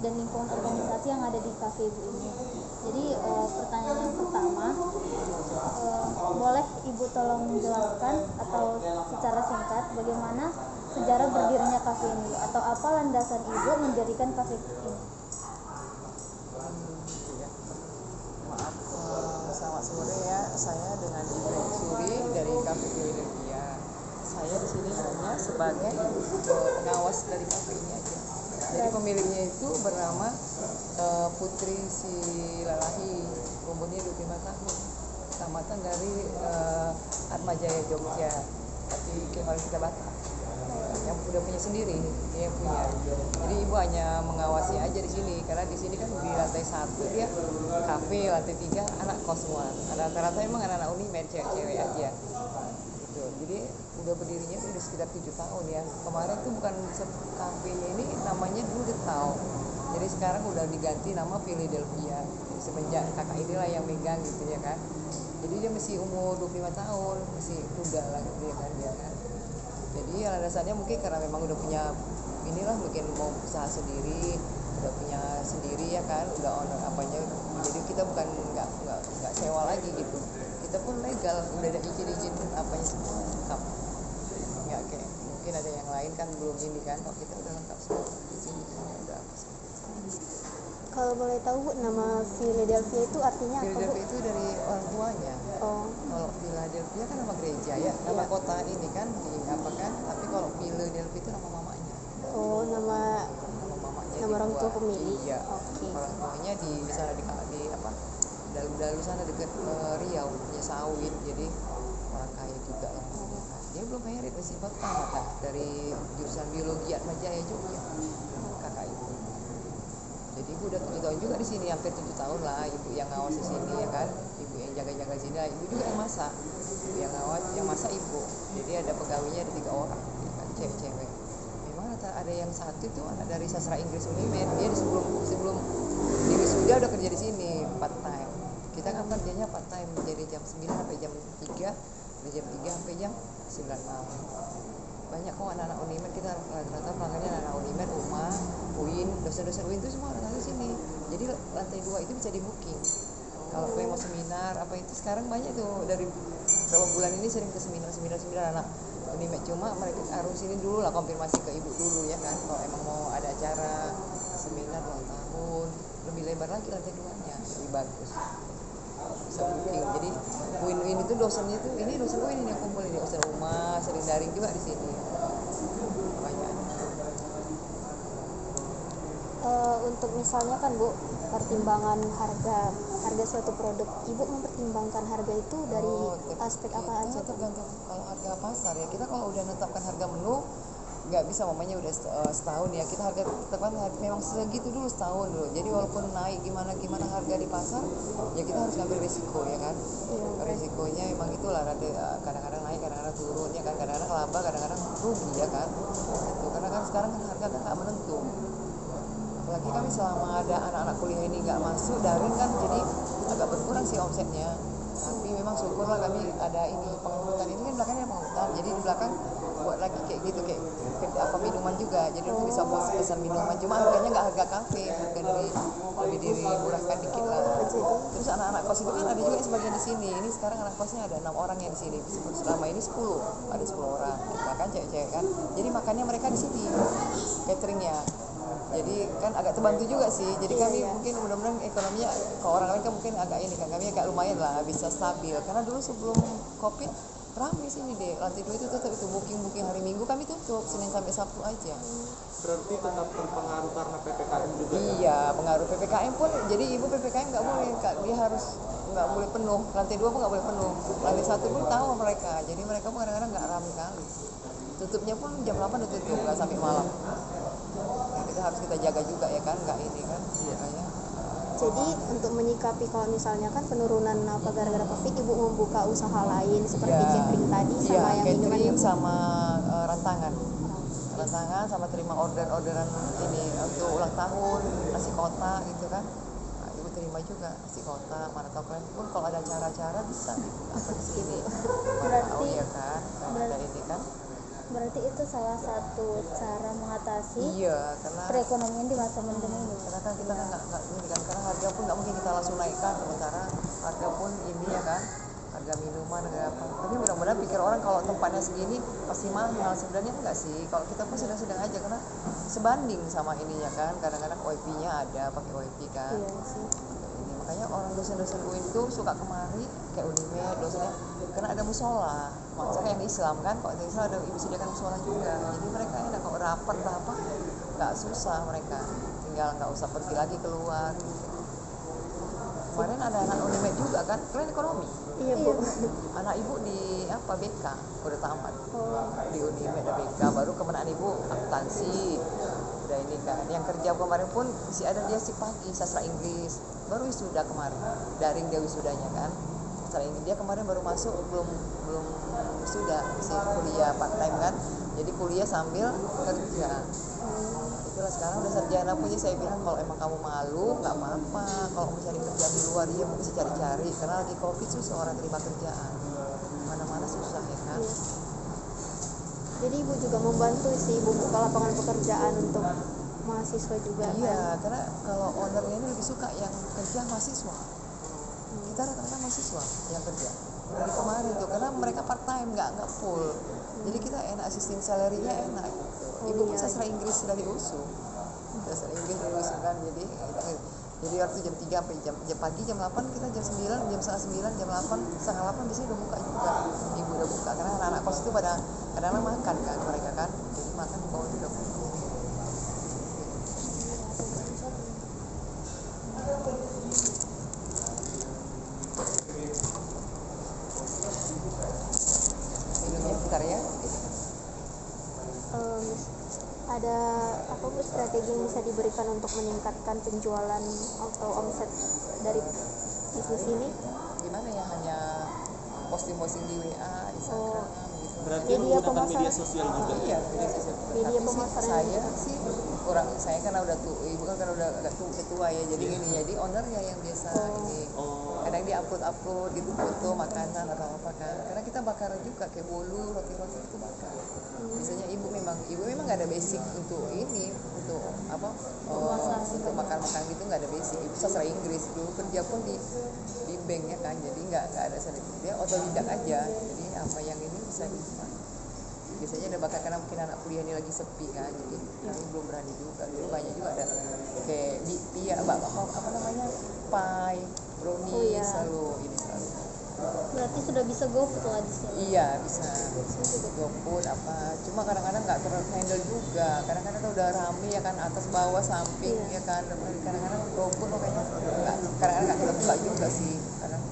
dan lingkungan organisasi yang ada di kafe ibu ini. Jadi pertanyaan yang pertama, boleh ibu tolong menjelaskan atau secara singkat bagaimana sejarah berdirinya kafe ini, atau apa landasan ibu mendirikan kafe ini? Maaf, selamat sore ya. Saya dengan Ibu Suri dari Cafe Philadelphia. Saya di sini hanya sebagai pengawas dari kafe ini aja. Jadi pemiliknya itu bernama Putri Silalahi, umurnya 25 tahun, tamatan dari Atmajaya Jogja, tapi orang kita Batak. Yang udah punya sendiri, dia yang punya. Jadi ibu hanya mengawasi aja di sini, karena di sini kan di lantai 1 dia kafe, lantai 3 anak kos semua. Rata-rata emang anak-anak Unimed, cewek-cewek aja. Gitu. Jadi udah berdirinya udah sekitar 7 tahun ya. Kemarin tuh bukan kafenya ini namanya dulu The Town. Jadi sekarang udah diganti nama Philadelphia. Semenjak kakak inilah yang megang gitu ya kan. Jadi dia masih umur 25 tahun, masih muda lah gitu ya kan dia kan. Jadi alasannya mungkin karena memang udah punya inilah, mungkin mau usaha sendiri, udah punya sendiri ya kan, udah owner apanya. Jadi kita bukan nggak sewa lagi gitu, kita pun legal, udah ada izin apanya semua lengkap. Nggak kayak mungkin ada yang lain kan belum ini kan, kalau kita udah lengkap semua izin udah apa semua. Kalau boleh tahu Bu, nama Philadelphia itu artinya apa Bu? Philadelphia itu dari orang tuanya. Oh. Kalau Philadelphia kan nama gereja ya, nama kota ini kan di apa kan, tapi kalau Philadelphia itu nama mamanya. Oh, nama Mamanya nama orang tua dibuat. pemilik. Iya. Oke. Orang tuanya di sana di apa? Dalu-dalu sana dekat Riau, punya sawit, jadi orang kaya juga lah. Dia belum merit, masih tamat dari jurusan biologi Atmajaya Jogja. Kakak ibu. Jadi ibu udah 7 tahun juga di sini, hampir 7 tahun lah ibu yang ngawas di sini ya kan, ibu yang jaga-jaga sini, ibu juga yang masak, ibu yang ngawas, yang masak ibu. Jadi ada pegawainya ada 3 orang, ya kan, cewek-cewek. Memang ada yang satu itu anak dari sastra Inggris Unimed, dia sebelum di wisuda udah kerja di sini part time. Kita kan kerjanya part time, jadi jam 9 sampai jam 3, dari jam 3 sampai jam 9 malam. Banyak kok anak-anak Unimed, kita rata-rata pelanggannya anak-anak Unimed, UIN, dosen-dosen UIN itu semua datang di sini. Jadi lantai 2 itu bisa di booking. Kalau mau seminar apa itu sekarang banyak tuh, dari beberapa bulan ini sering ke seminar anak Unimed, cuma mereka harus sini dulu lah, konfirmasi ke ibu dulu ya kan, kalau emang mau ada acara seminar ulang tahun lebih lebar lagi lantai 2-nya lebih bagus, bisa booking. Jadi UIN itu dosennya tuh, ini dosen UIN yang kumpul ini, dosen rumah sering daring juga di sini banyak. Untuk misalnya kan Bu, pertimbangan harga suatu produk, ibu mempertimbangkan harga itu dari aspek apa aja? Tergantung kalau harga pasar ya, kita kalau udah menetapkan harga menu nggak bisa mamanya udah setahun ya, kita harga tetapkan memang segitu dulu setahun dulu. Jadi walaupun naik gimana harga di pasar ya kita harus ngambil risiko ya kan. Risikonya emang itulah, kadang-kadang naik, kadang-kadang turun ya kan, kadang-kadang laba, kadang-kadang rugi ya kan. Itu karena kan sekarang kan harga kan nggak menentu. Apalagi kami selama ada anak-anak kuliah ini nggak masuk daring kan, jadi agak berkurang sih omsetnya. Tapi memang syukurlah kami ada ini pengangkutan, ini kan belakangnya pengangkutan, jadi di belakang buat lagi kayak gitu, kayak apa minuman juga, jadi nanti bisa pesan minuman, cuma harganya nggak harga kafe, harga lebih dimurahkan dikit lah. Terus anak-anak kos itu kan ada juga yang sebagian di sini. Ini sekarang anak kosnya ada 6 orang yang di sini, selama ini 10 orang, bahkan cewek-cewek kan, jadi makannya mereka di sini, cateringnya. Jadi kan agak terbantu juga sih. Jadi kami mungkin mudah-mudahan ekonominya, kalau orang lain kan mungkin agak ini kan, kami agak lumayan lah bisa stabil. Karena dulu sebelum Covid ramai sini deh, lantai 2 itu tetap itu booking hari Minggu kami tutup, Senin sampai Sabtu aja. Berarti tetap terpengaruh karena PPKM juga? Iya, pengaruh PPKM pun. Jadi ibu PPKM nggak boleh, dia harus nggak boleh penuh. Lantai 2 pun nggak boleh penuh. Lantai 1 pun tahu mereka. Jadi mereka pun kadang-kadang nggak ramai kali. Tutupnya pun jam 8 udah tutup, nggak sampai malam. Nah, kita harus kita jaga juga ya kan, nggak ini kan. Makanya. Jadi untuk menyikapi kalau misalnya kan penurunan apa gara-gara Covid, ibu membuka usaha lain seperti catering tadi sama yang minuman. Catering sama rantangan sama terima orderan ini untuk ulang tahun, nasi kotak gitu kan. Nah, ibu terima juga nasi kotak, mana tahu kalian pun kalau ada acara-acara bisa apa di sini. Berarti ya kan, ada ini kan. Berarti itu salah satu cara mengatasi Iya, karena perekonomian di masa pandemi ini. karena kan kita kan nggak ini kan, karena harga pun nggak mungkin kita langsung naikkan, sementara harga pun ini ya kan, harga minuman harga apa. Tapi mudah-mudahan pikir orang kalau tempatnya segini pasti mahal, sebenarnya enggak sih. Kalau kita pun sedang-sedang aja karena sebanding sama ininya kan, kadang-kadang OIP-nya ada, pakai OIP kan. Iya sih. Ini makanya orang dosen-dosen UIN itu suka kemari kayak Unimed dosennya karena ada musola, maksudnya yang Islam kan, kalau di Islam ada disediakan musola juga, jadi mereka enak kalau rapat apa nggak susah, mereka tinggal nggak usah pergi lagi keluar. Kemarin ada anak Unimed juga kan, kalian ekonomi, Iya Bu. anak ibu di apa BK udah tamat Oh, di Unimed ada BK, baru kemarin ibu akuntansi udah ini kan, yang kerja kemarin pun masih ada dia si pagi sastra Inggris baru wisuda kemarin, daring dia wisudanya kan, sastra Inggris dia kemarin baru masuk, belum wisuda, masih kuliah part time kan, jadi kuliah sambil kerja. Itulah sekarang udah sarjana punya, saya bilang kalau emang kamu malu nggak apa-apa, kalau mau cari kerjaan di luar ya bisa cari-cari, karena lagi covid susah orang terima kerjaan, mana-mana susah ya kan. iya. Jadi Ibu juga membantu sih, Ibu buka lapangan pekerjaan untuk mahasiswa juga Iya, kan. karena kalau ownernya ini lebih suka yang kerja mahasiswa. Kita rata-rata mahasiswa yang kerja. Dari kemarin tuh, karena mereka part time, nggak full. Jadi kita enak, sistem salary-nya enak. Ibu pun sastra Inggris dari USU. Sastra Inggris dari USU kan, jadi waktu jam 3 sampai jam pagi, jam 8 kita jam 9, jam setengah 9, jam 8, setengah 8 biasanya udah buka juga. Ibu udah buka, karena anak-anak kos itu pada kadang-kadang makan kan mereka kan. Jadi makan di bawah udah buka. Minumnya bentar ya. Ada apa Bu strategi yang bisa diberikan untuk meningkatkan penjualan atau omset dari bisnis ini? Gimana ya, hanya posting-posting di WA, Instagram gitu. Berarti Media menggunakan media pemasaran. sosial juga. Iya, media sosial. Media Tapi sih pemasaran saya sih saya karena udah ibu kan udah agak tua ya, jadi ini jadi ownernya yang biasa ini. Oh, Kadang dia upload gitu foto makanan atau apa kan. Karena kita bakar juga kayak bolu, roti-roti itu bakar. Biasanya ibu memang nggak ada basic untuk ini, untuk apa? Untuk makan gitu nggak ada basic. Ibu sastra Inggris dulu kerja pun di bank ya kan, jadi nggak ada sertifikat, dia otodidak aja. Jadi apa yang ini bisa biasanya ada bakar karena mungkin anak kuliah ini lagi sepi kan, jadi kami belum berani juga. Dulu banyak juga ada kayak pia apa namanya pie, brownies, selalu ini selalu. Berarti sudah bisa GoFood lah di sini. Iya bisa GoFood apa, cuma kadang-kadang nggak terhandle juga. Kadang-kadang udah rame ya kan, atas bawah samping ya kan, kadang-kadang GoFood kayaknya nggak, kadang-kadang nggak terbuka juga sih kadang.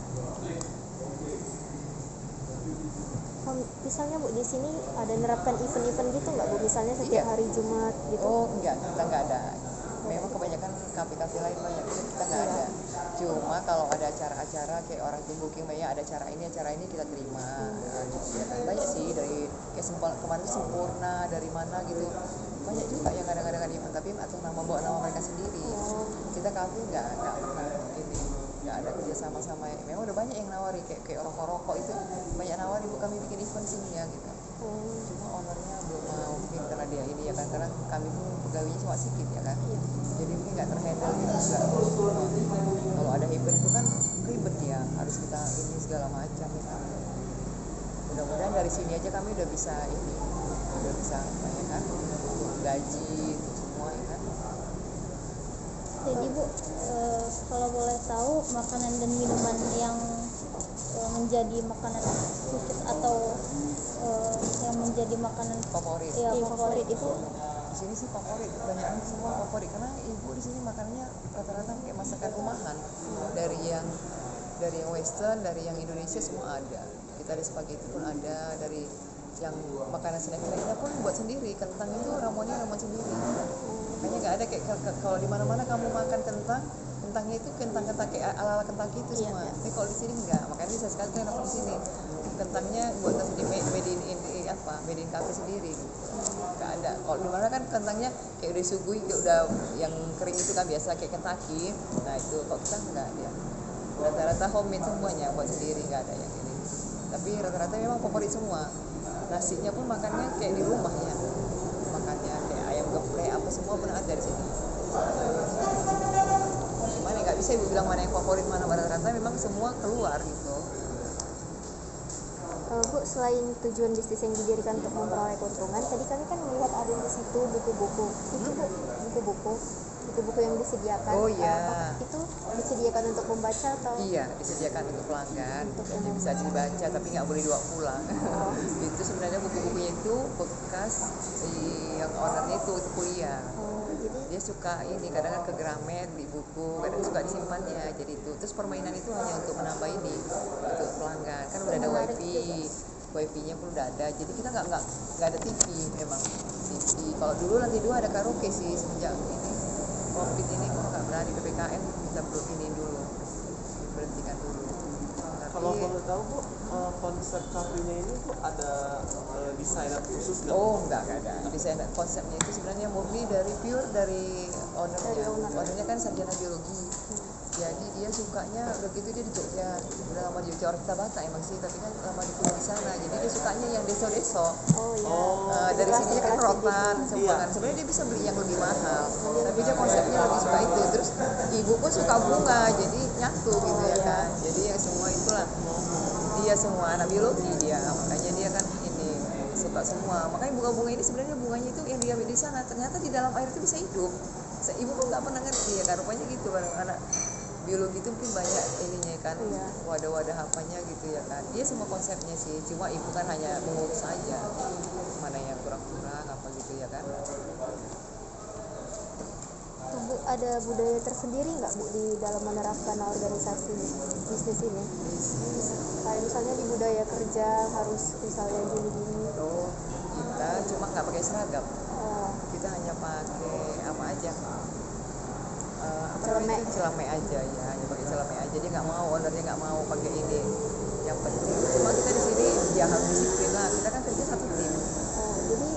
Misalnya Bu di sini ada nerapkan event-event gitu nggak Bu? Misalnya setiap hari Jumat gitu? Oh enggak, kita nggak ada. Memang kebanyakan kafe-kafe lain banyak, kita nggak ada. Cuma kalau ada acara-acara kayak orang tim booking banyak, ada acara ini kita terima. Ya kan banyak sih, dari kayak kemarin sempurna dari mana gitu, banyak juga yang kadang-kadang ada event tapi atau bawa nama mereka sendiri. Kita kafe nggak pernah ini, nggak ada kerja sama. Memang udah banyak yang nawari kayak rokok itu banyak nawari, Bu kami bikin event sini ya gitu. Cuma ownernya belum mau, mungkin karena dia ini ya kan, karena kami pun pegawainya cuma sedikit ya kan, jadi mungkin nggak terhandle gitu juga. Kalau ada event itu kan ribet ya, harus kita ini segala macam ya kan. Mudah-mudahan dari sini aja kami udah bisa banyak kan, untuk gaji untuk semua ya kan. Jadi Bu, kalau boleh tahu makanan dan minuman yang menjadi makanan khusus atau yang menjadi makanan Favorit. ya favorit itu Di sini sih favorit, banyak semua favorit karena ibu di sini makannya rata-rata kayak masakan rumahan, dari yang western, dari yang Indonesia semua ada. Kita ada spaghetti pun ada, dari yang makanan snack-snacknya pun buat sendiri. Kentang itu ramuan sendiri. Makanya nggak ada kayak kalau di mana-mana kamu makan kentangnya itu kentang kayak ala-ala kentang gitu semua. Tapi kalau di sini enggak, makanya bisa sekali kalian dapat di sini. Kentangnya buatan sendiri, made in cafe sendiri. Nggak ada. Kalau di mana kan kentangnya kayak udah disuguhi, kayak udah yang kering itu kan biasa kayak Kentucky. Nah itu kalau kita enggak dia. Rata-rata homemade semuanya buat sendiri, nggak ada yang ini. Tapi rata-rata memang favorit semua. Nasinya pun makannya kayak di rumah ya, makannya kayak ayam geprek apa semua pun ada di sini. Gimana nggak bisa ibu bilang mana yang favorit mana, rata-rata memang semua keluar gitu. Bu, selain tujuan bisnis yang didirikan untuk memperoleh keuntungan, tadi kami kan melihat ada di situ buku-buku. Itu Bu, buku-buku yang disediakan. Oh iya. Itu disediakan untuk membaca atau? Iya, disediakan untuk pelanggan. Jadi bisa dibaca tapi nggak boleh dibawa pulang. Itu sebenarnya buku-bukunya itu bekas yang ownernya itu kuliah. Jadi Dia suka ini, kadang ke Gramet di buku, kadang suka disimpannya. Jadi itu terus permainan itu hanya untuk menambah ini untuk pelanggan. Kan udah ada wifi-nya pun udah ada. Jadi kita nggak ada TV memang. TV. Kalau dulu lantai 2 ada karaoke sih, semenjak ini COVID ini kita nggak berani PPKM, kita belum ini dulu, berhentikan dulu. Kalau boleh tahu Bu, konsep kafenya ini Bu ada desainer khusus nggak? Oh enggak ada. Desain konsepnya itu sebenarnya murni dari ownernya. Ownernya kan sarjana biologi. Jadi dia sukanya begitu, dia di Jogja. Udah lama di Jogja, orang kita Batak emang sih, tapi kan lama di kuliah di sana. Jadi dia sukanya yang deso-deso. Dari sini kan rotan semua kan. Sebenarnya dia bisa beli yang lebih mahal, tapi dia konsepnya lebih suka itu. Terus ibu pun suka bunga, jadi nyatu gitu ya kan. Jadi ya semua itulah. Dia semua anak biologi dia, makanya dia kan ini suka semua. Makanya bunga-bunga ini sebenarnya bunganya itu yang diambil di sana, ternyata di dalam air itu bisa hidup. Ibu pun nggak pernah ngerti ya kan, rupanya gitu kan anak biologi itu mungkin banyak ininya kan, wadah-wadah apanya gitu ya kan. Dia semua konsepnya sih, cuma ibu kan hanya mengurus saja mana yang kurang-kurang apa gitu ya kan. Bu, ada budaya tersendiri nggak Bu di dalam menerapkan organisasi bisnis ini? Kayak misalnya di budaya kerja harus misalnya gini-gini. Kita cuma nggak pakai seragam. Kita hanya pakai apa aja, celemek aja ya, hanya pakai celemek aja. Dia nggak mau, ownernya nggak mau pakai ini. Yang penting cuma kita di sini ya harus disiplin lah. Kita kan kerja satu tim. Jadi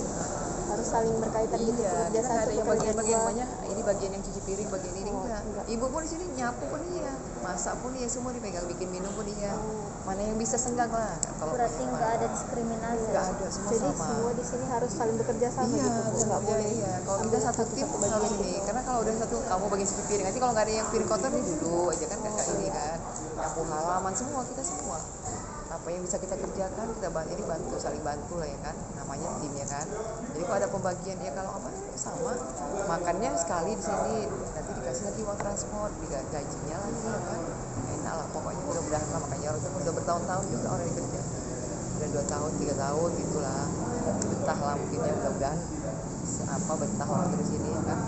harus saling berkaitan gitu. Iya, Kerja kita satu, ada yang kerja bagian-bagian dua. banyak. Ini bagian yang cuci piring, bagian ini enggak. Ibu pun di sini nyapu pun iya, masak pun iya, semua dipegang, bikin minum pun iya. Mana yang bisa senggang lah. Kalau Berarti nggak ada diskriminasi. nggak ada, semua Jadi sama. semua di sini harus saling bekerja sama Iya, gitu. Bu. Nggak boleh. iya. Kalau kita satu tim harus ini, karena kalau udah satu kamu bagian cuci piring, nanti kalau nggak ada yang piring kotor nih dulu aja kan nggak ini kan. Nyapu halaman semua kita semua. Apa yang bisa kita kerjakan kita bantu, saling bantu lah ya kan, namanya tim ya kan. Jadi kalau ada pembagian ya kalau apa sama makannya sekali di sini, nanti dikasih lagi uang transport, gajinya lagi ya kan. Enak lah pokoknya, mudah-mudahan lah, makanya orang itu udah bertahun-tahun juga orang yang kerja, udah 2 tahun 3 tahun gitulah, betah lah mungkin ya, mudah-mudahan betah orang dari sini ya kan.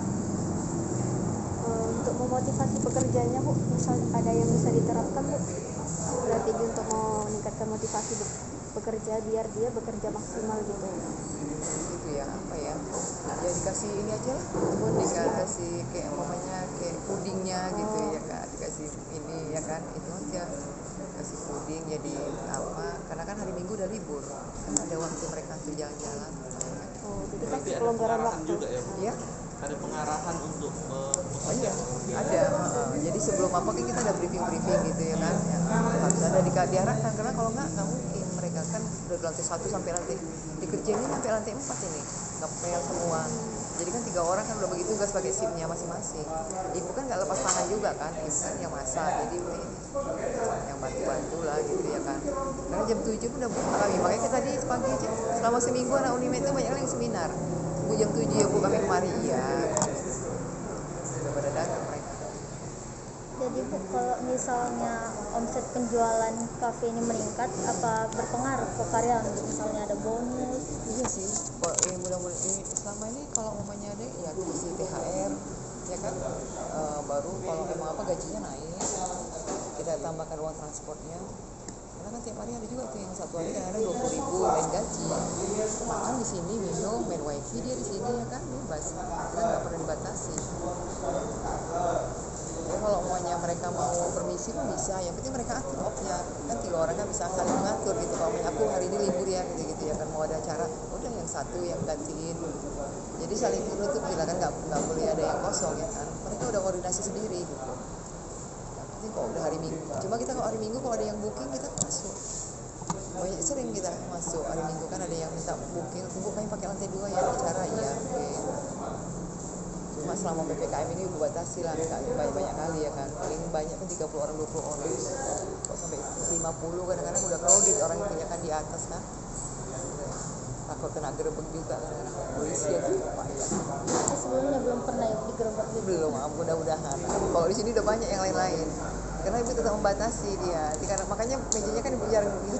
Untuk memotivasi pekerjanya Bu, misalnya ada yang bisa diterapkan Bu, strategi untuk meningkatkan motivasi bekerja biar dia bekerja maksimal gitu. Gitu ya, apa ya dikasih ini aja lah, dikasih kayak umpamanya kayak pudingnya gitu ya kan, dikasih ini ya kan, itu aja kasih puding jadi apa, karena kan hari Minggu udah libur kan, ada waktu mereka untuk jalan-jalan. Jadi kan Berarti ada kelonggaran pengarahan waktu juga ya Bu? Iya, Ada pengarahan untuk iya ada. Jadi sebelum apa kan kita ada briefing gitu ya kan, ya, harus ada diarahkan, karena kalau nggak mungkin. Mereka kan udah lantai 1 sampai lantai dikerjain sampai lantai 4 ini ngepel semua. Jadi kan 3 orang kan udah begitu tugas pakai shiftnya masing-masing. Ibu kan nggak lepas tangan juga kan, ibu kan yang masak, jadi yang bantu-bantu lah gitu ya kan. Karena jam 7 pun udah buka kami, makanya kita tadi pagi aja selama seminggu anak Unimed itu banyak yang seminar. Bu jam 7 ya Bu kami kemari, iya udah pada datang mereka. Jadi Bu, kalau misalnya omset penjualan kafe ini meningkat, apa berpengaruh ke karyawan? Misalnya ada bonus? Iya sih, mudah-mudahan ini selama ini kalau umpamanya ada ya kasih THR ya kan, baru kalau emang apa gajinya naik kita tambahkan uang transportnya, karena kan tiap hari ada juga tuh yang satu hari kan ada 20.000 main gaji, makan di sini, minum, main wifi dia di sini ya kan, bebas, kita nggak pernah dibatasi. Ya kalau maunya mereka mau permisi pun bisa, yang penting mereka atur off-nya kan, 3 orang kan bisa saling mengatur gitu. Kalau aku hari ini libur ya gitu ya kan, mau ada acara udah yang satu yang gantiin, jadi saling tutup bila kan, nggak boleh ada yang kosong ya kan, mereka udah koordinasi sendiri gitu. Yang penting kalau udah hari Minggu, cuma kita kalau hari Minggu kalau ada yang booking kita masuk banyak sering kita masuk hari Minggu kan ada yang minta booking, Bu kami pakai lantai 2 ya, ada cara ya, oke. Cuma selama PPKM ini dibatasi lah, nggak banyak kali ya kan, paling banyak kan 30 orang 20 orang, kok sampai 50 kadang-kadang udah crowded orang yang kan di atas kan, takut kena gerebek juga kadang-kadang polisi ya Pak ya. Tapi sebelumnya belum pernah ya digerebek gitu. Belum, mudah-mudahan. Kalau di sini udah banyak yang lain-lain. Karena ibu tetap membatasi dia. Karena makanya mejanya kan ibu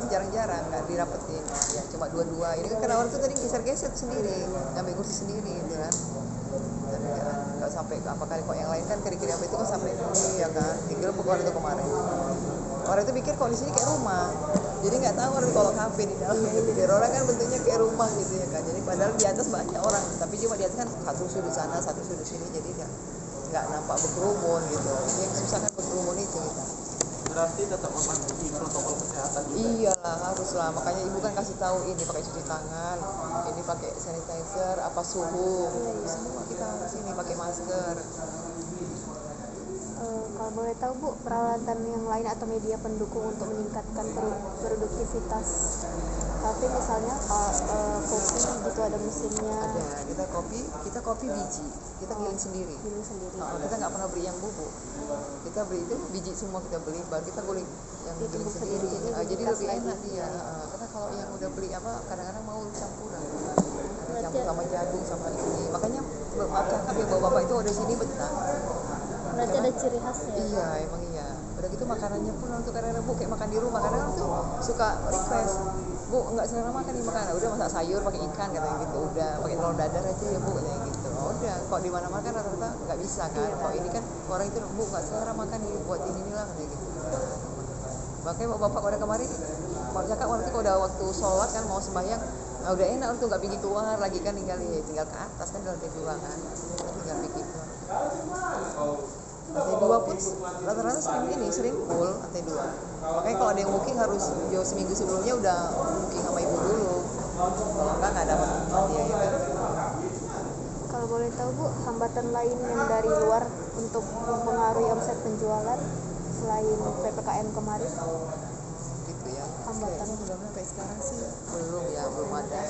jarang-jarang nggak dirapetin. Ya cuma 2-2. Ini kan karena orang tuh tadi geser-geser sendiri, ngambil kursi sendiri gitu kan. Dan ya, nggak sampai apa kali kok yang lain kan kiri-kiri apa itu kan sampai ini ya kan. Digerebek orang itu kemarin. Orang itu pikir kalau di sini kayak rumah. Jadi nggak tahu orang kalau kafe di dalam gitu. Biar orang kan bentuknya kayak rumah gitu ya kan. Jadi padahal di atas banyak orang, tapi cuma di atas kan satu sudut sana, satu sudut sini, jadi ya nggak nampak berkerumun gitu. Yang susah kan berkerumun itu kita. Berarti tetap mematuhi protokol kesehatan juga. Iyalah haruslah, makanya ibu kan kasih tahu ini pakai cuci tangan, ini pakai sanitizer, apa suhu, semua kita harus ini pakai masker. Kalau boleh tahu Bu, peralatan yang lain atau media pendukung untuk meningkatkan produktivitas kafe misalnya kopi gitu ada mesinnya. Ada, kita kopi biji, kita giling sendiri. Kita nggak pernah beli yang bubuk. Kita beli itu biji semua kita beli, baru kita giling yang giling sendiri. Jadi lebih enak dia. Karena kalau yang udah beli apa kadang-kadang mau campuran. Ada campur sama jagung sama ini. Makanya maaf cakap ya bapak-bapak itu ada sini betah. Berarti ada ciri khasnya. Iya, emang iya. Udah gitu makanannya pun untuk kadang-kadang Bu kayak makan di rumah, kadang-kadang tuh suka request, Bu nggak selera makan nih makanan, udah masak sayur pakai ikan katanya gitu, udah pakai telur dadar aja ya Bu katanya gitu. Udah, kok di mana makan rata-rata nggak bisa kan. Kalau ini kan orang itu Bu nggak selera makan nih, buat ini lah katanya gitu. Makanya bapak pada kemarin, mau cakap waktu itu udah waktu sholat kan mau sembahyang, nah udah enak tuh nggak pergi keluar lagi kan, tinggal ke atas kan di lantai 2 kan, tinggal pergi keluar. Lantai 2 pun rata-rata sering full lantai 2. Makanya kalau ada yang booking harus jauh seminggu sebelumnya udah booking sama ibu dulu. Kalau enggak nggak dapat tempat dia ya kan. Kalau boleh tahu Bu, hambatan lain yang dari luar untuk mempengaruhi omset penjualan selain PPKM kemarin? Gitu ya. Hambatan. Mudah-mudahan sampai sekarang sih belum ada.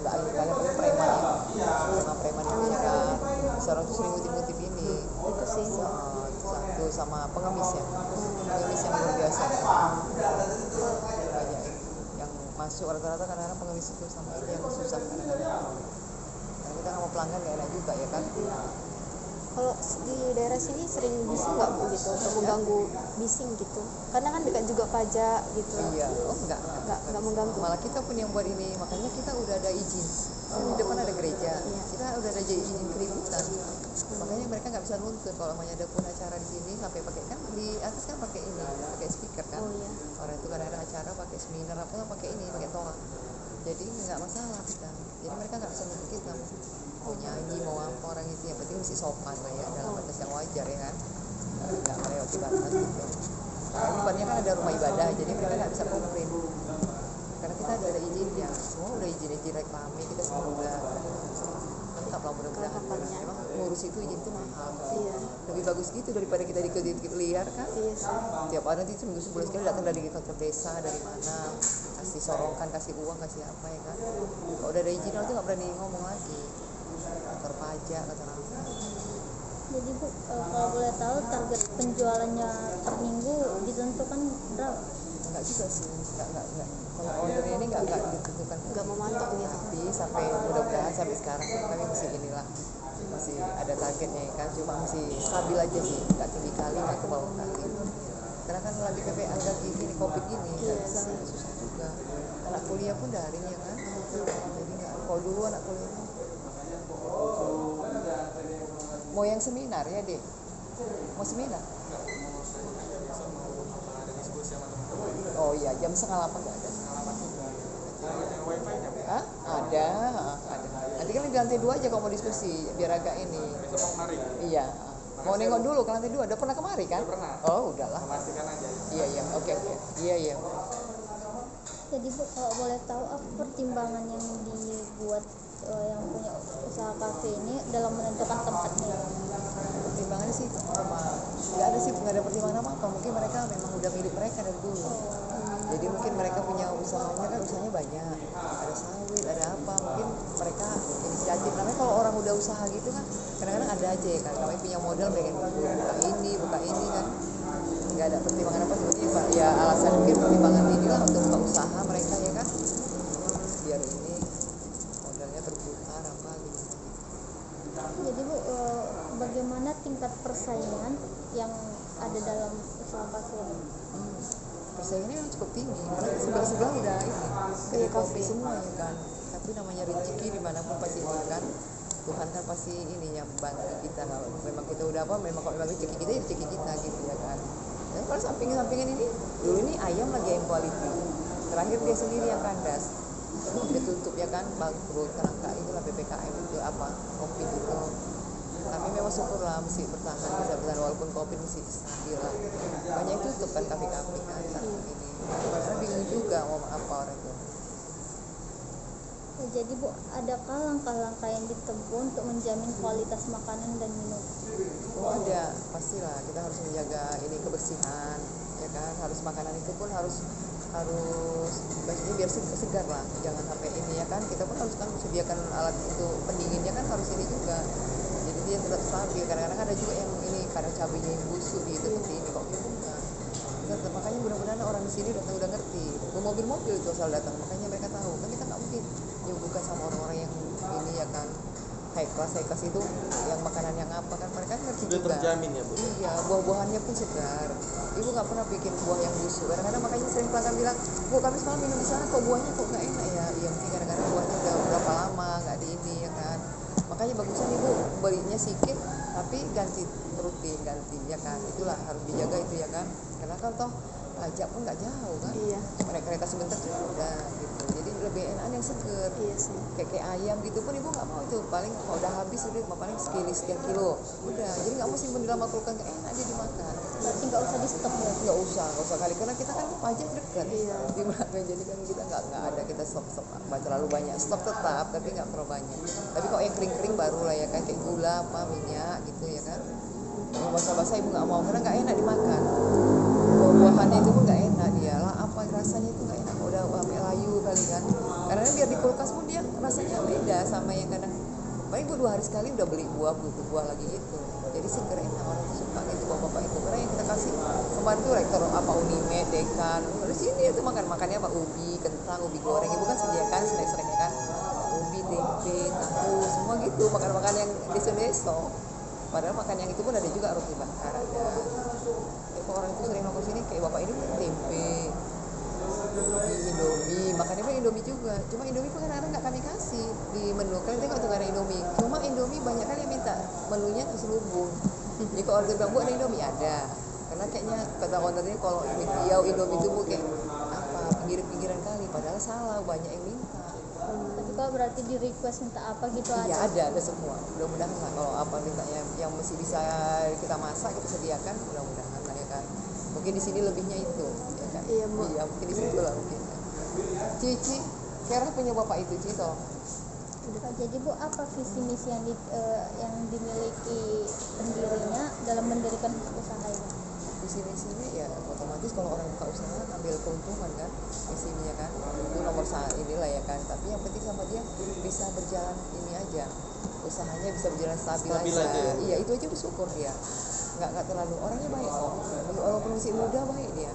Enggak ada kali preman ya. Sama preman ini ya kan. Sekarang tuh sering ngutip-ngutip ini. Itu sih. Satu sama pengemis ya. Pengemis yang luar biasa. Banyak yang masuk rata-rata kadang-kadang pengemis itu sama ini yang susah kadang-kadang. Karena kita sama pelanggan gak enak juga ya kan. Kalau di daerah sini sering bising nggak Bu gitu, untuk mengganggu bising gitu? Karena kan dekat juga pajak gitu. Iya, Nggak mengganggu. Malah kita pun yang buat ini, makanya kita udah ada izin. Di depan ada gereja, kita udah ada izin keributan. Makanya mereka nggak bisa nuntut kalau hanya ada pun acara di sini sampai pakai kan di atas kan pakai ini, pakai speaker kan. Oh iya. Orang itu kadang ada acara pakai seminar apa pakai ini, pakai toa. Jadi nggak masalah kita. Jadi mereka nggak bisa nuntut kita. Mau nyanyi mau apa orang itu yang penting mesti sopan lah ya dalam batas yang wajar ya kan, nggak melewati batas gitu. Karena di depannya kan ada rumah ibadah, jadi mereka nggak bisa komplain karena kita ada izinnya, semua udah izin reklame kita semua udah lengkap lah mudah-mudahan. Memang ngurus itu izin itu mahal. Iya. Lebih bagus gitu daripada kita dikit liar kan. Iya sih. Tiap hari nanti seminggu sebulan sekali datang dari kantor desa dari mana, kasih sorongkan, kasih uang, kasih apa ya kan. Kalau udah ada izin nanti nggak berani ngomong lagi. Kantor pajak, kantor apa. Jadi Bu, kalau boleh tahu target penjualannya per minggu ditentukan berapa? Enggak juga sih, enggak. Kalau order ini enggak ditentukan. Nggak mematok gitu. Tapi sampai mudah-mudahan sampai sekarang kami masih inilah, masih ada targetnya kan, cuma masih stabil aja sih, enggak tinggi kali, enggak ke bawah kali. Karena kan lagi PPKM lagi gini, COVID gini, nggak bisa, susah juga. Anak kuliah pun daring ya kan, jadi nggak. Kalau dulu anak kuliah mau yang seminar ya deh, mau seminar. Oh iya, jam 7:30 nggak ada. Hah? Ada. Nanti kan di lantai 2 aja kalau mau diskusi, biar agak ini. Iya. Mau nengok dulu ke lantai 2, udah pernah kemari kan? Pernah. Oh, udahlah. Memastikan aja. Iya, oke. Iya. Jadi Bu, kalau boleh tahu apa pertimbangan yang dibuat yang punya usaha kafe ini dalam menentukan tempatnya? Pertimbangannya sih nggak ada pertimbangan apa, mungkin mereka memang udah milik mereka dari dulu. Jadi mungkin mereka punya usahanya usaha gitu kan kadang-kadang ada aja ya kan, namanya punya modal pengen buka ini kan, nggak ada pertimbangan apa seperti Pak ya, alasan mungkin pertimbangan inilah untuk buka usaha mereka ya kan, biar ini modalnya terputar apa gimana gitu. Jadi Bu, bagaimana tingkat persaingan yang ada dalam usaha kasuri? Persaingannya yang cukup tinggi karena sebelah udah ini kayak kopi semua ya kan, tapi namanya rezeki dimanapun pasti ini kan, Tuhan kan pasti ininya bantu kita kalau memang kita udah apa, memang kalau memang rezeki kita ya rezeki kita gitu ya kan. Dan kalau sampingan ini dulu ini ayam lagi yang quality, terakhir dia sendiri yang kandas, dia tutup ya kan, bangkrut kerangka itulah PPKM itu apa kopi itu. Tapi memang syukurlah masih bisa bertahan walaupun kopi masih stabil lah. Banyak tutup kan kafe-kafe kan saat ini. Karena bingung juga mau apa orang itu. Jadi Bu, adakah langkah-langkah yang ditempuh untuk menjamin kualitas makanan dan minum? Oh ada, pastilah kita harus menjaga ini kebersihan, ya kan. Harus makanan itu pun harus maksudnya biar segar lah, jangan sampai ini ya kan. Kita pun harus kan sediakan alat untuk pendinginnya kan harus ini juga. Jadi dia tetap stabil. Kadang-kadang ada juga yang ini karena cabenya yang busuk itu seperti ini kok bukan. Makanya mudah-mudahan orang di sini udah ngerti. Mobil-mobil itu asal datang, makanya mereka tahu. Kan kita nggak mungkin bukan sama orang-orang yang ini ya kan high class itu yang makanan yang apa kan mereka ngerti Sudah juga. terjamin ya Bu? Iya, buah-buahannya pun segar. Ibu nggak pernah bikin buah yang busuk. Kadang-kadang makanya sering pelanggan bilang, Bu kami semalam minum di sana kok buahnya kok nggak enak ya. Iya mungkin kadang-kadang buahnya udah berapa lama nggak di ini ya kan. Makanya bagusnya Ibu belinya sedikit tapi ganti rutin ganti ya kan. Itulah harus dijaga itu ya kan. Karena kan toh pajak pun nggak jauh kan. Iya. Naik kereta sebentar udah gitu. Jadi lebih enak yang seger. Iya sih. Kayak ayam gitu pun Ibu nggak mau itu, paling kalau udah habis udah paling sekian kilo udah, jadi nggak mau simpen di dalam kulkas, nggak enak dia dimakan. Berarti nggak usah di stok ya? Nggak usah kali karena kita kan pajak dekat Iya. di belakang, jadi kan kita nggak ada kita stok terlalu banyak, stok tetap tapi nggak terlalu banyak. Tapi kalau yang kering baru lah ya kan, kayak gula apa minyak gitu ya kan. Kalau basah-basah Ibu nggak mau karena nggak enak dimakan. Buah-buahannya itu pun nggak enak dia lah, apa rasanya itu nggak enak, udah sampai layu kali kan. Karena biar di kulkas pun dia rasanya beda sama yang kadang paling Bu 2 hari sekali udah beli buah lagi gitu. Jadi seger enak, orang tuh suka gitu bapak-bapak itu. Karena yang kita kasih kemarin tuh rektor apa Unimed, Dekan, di sini itu makannya apa ubi, kentang, ubi goreng. Ibu kan sediakan snack-snacknya kan, ubi, tempe, tahu, semua gitu makan-makan yang desa-desa. Padahal makan yang itu pun ada juga roti bakar ada. Kalau orang itu sering nongkrong sini kayak bapak ini tempe, Indomie, makannya pun Indomie juga. Cuma Indomie pun kadang-kadang nggak kami kasih di menu. Kalian tengok tuh ada Indomie. Cuma Indomie banyak kali yang minta menunya terselubung. Jadi kalau order bilang Bu ada Indomie ada. Karena kayaknya kata ownernya kalau Indomie itu Bu kayak apa pinggiran kali. Padahal salah, banyak yang minta. Tapi kalau berarti di request minta apa gitu Iya ada? ada semua. Mudah-mudahan lah kalau apa mintanya yang masih bisa kita masak kita sediakan, mudah-mudahan lah ya kan. Mungkin di sini lebihnya itu ya kan. Iya, Bu. Iya mungkin di situ lah mungkin. Cici, Kera punya bapak itu Cici toh. Jadi Bu, apa visi misi yang dimiliki pendirinya dalam mendirikan usaha ini? Visi misinya ya otomatis kalau orang buka usaha ambil keuntungan kan, misinya kan itu nomor inilah ya kan. Tapi yang penting sama dia bisa berjalan ini aja, usahanya bisa berjalan stabil aja. Ya? Iya itu aja bersyukur dia, nggak terlalu, orangnya baik kok, walaupun masih muda baik dia.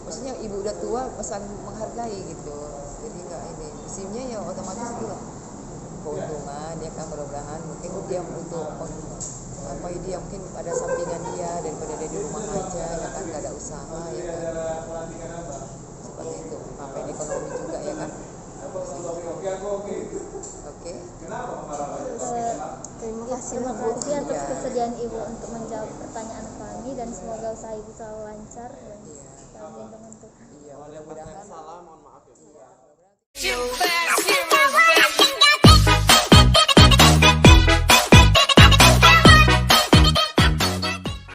Maksudnya ibu udah tua pesan menghargai gitu, jadi nggak ini misinya ya otomatis itu lah keuntungan ya kan, mudah-mudahan mungkin dia untuk apa dia mungkin ada sampingan dia daripada dia di rumah aja ya kan, nggak ada usaha ya kan, seperti itu sampai di ekonomi juga ya kan. Oke. Terima kasih Terima Bu. kasih atas Iya. kesediaan Ibu untuk menjawab pertanyaan kami, dan semoga usaha Ibu selalu lancar dan Iya. dalam lindungan Tuhan. Iya mudah-mudahan Salah, mohon maaf ya Bu. mudah-mudahan